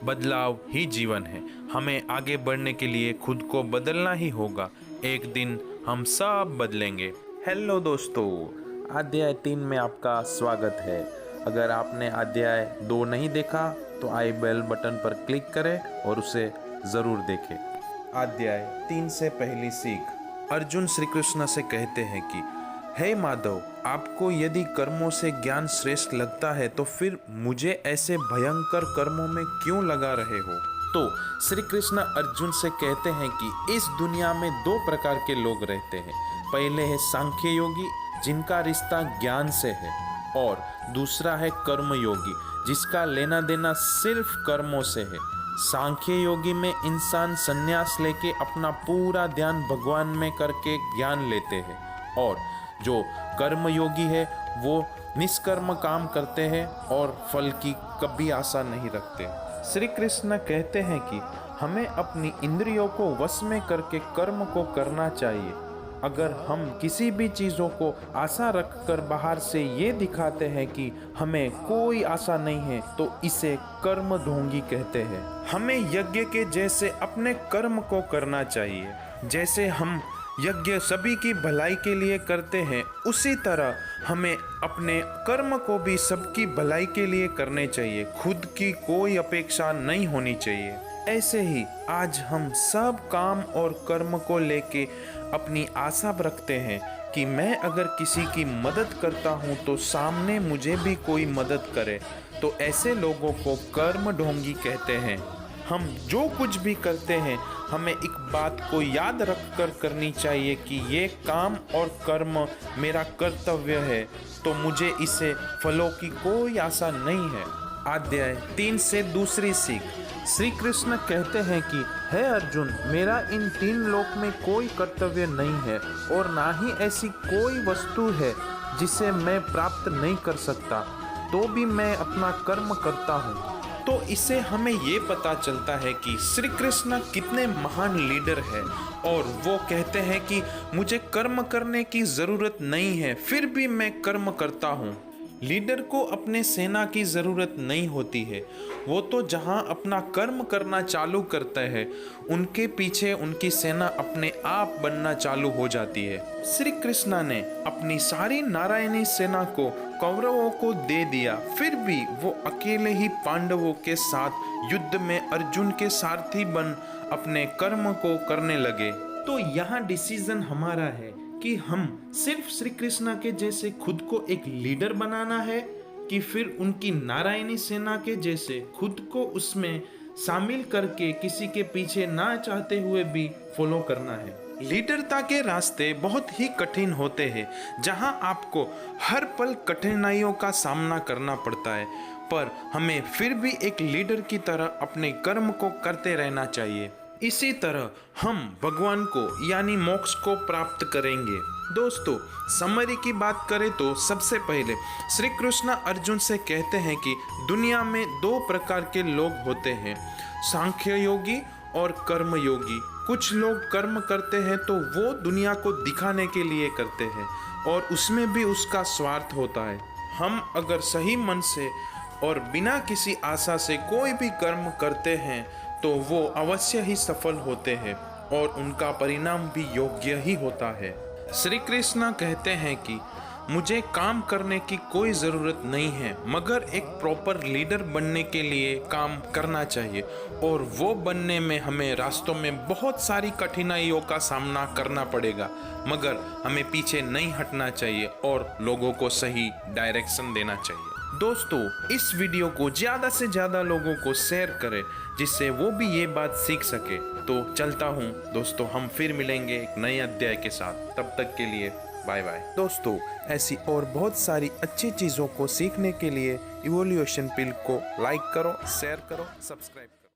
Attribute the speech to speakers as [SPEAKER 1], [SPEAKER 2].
[SPEAKER 1] बदलाव ही जीवन है। हमें आगे बढ़ने के लिए खुद को बदलना ही होगा। एक दिन हम सब बदलेंगे। हेलो दोस्तों, अध्याय 3 में आपका स्वागत है। अगर आपने अध्याय 2 नहीं देखा तो आई बेल बटन पर क्लिक करें और उसे ज़रूर देखें। अध्याय 3 से पहली सीख। अर्जुन श्री कृष्ण से कहते हैं कि हे माधव, आपको यदि कर्मों से ज्ञान श्रेष्ठ लगता है तो फिर मुझे ऐसे भयंकर कर्मों में क्यों लगा रहे हो। तो श्री कृष्ण अर्जुन से कहते हैं कि इस दुनिया में 2 प्रकार के लोग रहते हैं। पहले है सांख्य योगी, जिनका रिश्ता ज्ञान से है, और दूसरा है कर्म योगी, जिसका लेना देना सिर्फ कर्मों से है। सांख्य योगी में इंसान संन्यास लेके अपना पूरा ध्यान भगवान में करके ज्ञान लेते हैं, और जो कर्म योगी है वो निष्कर्म काम करते हैं और फल की कभी आशा नहीं रखते। श्री कृष्ण कहते हैं कि हमें अपनी इंद्रियों को वश में करके कर्म को करना चाहिए। अगर हम किसी भी चीज़ों को आशा रखकर बाहर से ये दिखाते हैं कि हमें कोई आशा नहीं है तो इसे कर्म ढोंगी कहते हैं। हमें यज्ञ के जैसे अपने कर्म को करना चाहिए। जैसे हम यज्ञ सभी की भलाई के लिए करते हैं, उसी तरह हमें अपने कर्म को भी सबकी भलाई के लिए करने चाहिए। खुद की कोई अपेक्षा नहीं होनी चाहिए। ऐसे ही आज हम सब काम और कर्म को लेके अपनी आशा रखते हैं कि मैं अगर किसी की मदद करता हूँ तो सामने मुझे भी कोई मदद करे। तो ऐसे लोगों को कर्म ढोंगी कहते हैं। हम जो कुछ भी करते हैं हमें एक बात को याद रखकर करनी चाहिए कि ये काम और कर्म मेरा कर्तव्य है, तो मुझे इसे फलों की कोई आशा नहीं है। अध्याय 3 से दूसरी सीख। श्री कृष्ण कहते हैं कि हे अर्जुन, मेरा इन 3 लोक में कोई कर्तव्य नहीं है और ना ही ऐसी कोई वस्तु है जिसे मैं प्राप्त नहीं कर सकता, तो भी मैं अपना कर्म करता हूँ। तो इससे हमें ये पता चलता है कि श्री कृष्ण कितने महान लीडर हैं, और वो कहते हैं कि मुझे कर्म करने की ज़रूरत नहीं है, फिर भी मैं कर्म करता हूँ। लीडर को अपने सेना की ज़रूरत नहीं होती है। वो तो जहाँ अपना कर्म करना चालू करते हैं, उनके पीछे उनकी सेना अपने आप बनना चालू हो जाती है। श्री कृष्ण ने अपनी सारी नारायणी सेना को कौरवों को दे दिया, फिर भी वो अकेले ही पांडवों के साथ युद्ध में अर्जुन के सारथी बन अपने कर्म को करने लगे। तो यहाँ डिसीजन हमारा है कि हम सिर्फ श्री कृष्ण के जैसे खुद को एक लीडर बनाना है, कि फिर उनकी नारायणी सेना के जैसे खुद को उसमें शामिल करके किसी के पीछे ना चाहते हुए भी फॉलो करना है। लीडरता के रास्ते बहुत ही कठिन होते हैं, जहां आपको हर पल कठिनाइयों का सामना करना पड़ता है, पर हमें फिर भी एक लीडर की तरह अपने कर्म को करते रहना चाहिए। इसी तरह हम भगवान को यानी मोक्ष को प्राप्त करेंगे। दोस्तों, समरी की बात करें तो सबसे पहले श्री कृष्ण अर्जुन से कहते हैं कि दुनिया में 2 प्रकार के लोग होते हैं, सांख्य योगी और कर्म योगी। कुछ लोग कर्म करते हैं तो वो दुनिया को दिखाने के लिए करते हैं, और उसमें भी उसका स्वार्थ होता है। हम अगर सही मन से और बिना किसी आशा से कोई भी कर्म करते हैं तो वो अवश्य ही सफल होते हैं, और उनका परिणाम भी योग्य ही होता है। श्री कृष्ण कहते हैं कि मुझे काम करने की कोई ज़रूरत नहीं है, मगर एक प्रॉपर लीडर बनने के लिए काम करना चाहिए, और वो बनने में हमें रास्तों में बहुत सारी कठिनाइयों का सामना करना पड़ेगा, मगर हमें पीछे नहीं हटना चाहिए और लोगों को सही डायरेक्शन देना चाहिए। दोस्तों, इस वीडियो को ज़्यादा से ज़्यादा लोगों को शेयर करें, जिससे वो भी ये बात सीख सके। तो चलता हूँ दोस्तों, हम फिर मिलेंगे एक नए अध्याय के साथ। तब तक के लिए बाय बाय। दोस्तों, ऐसी और बहुत सारी अच्छी चीज़ों को सीखने के लिए इवोल्यूशन पिल को लाइक करो, शेयर करो, सब्सक्राइब करो।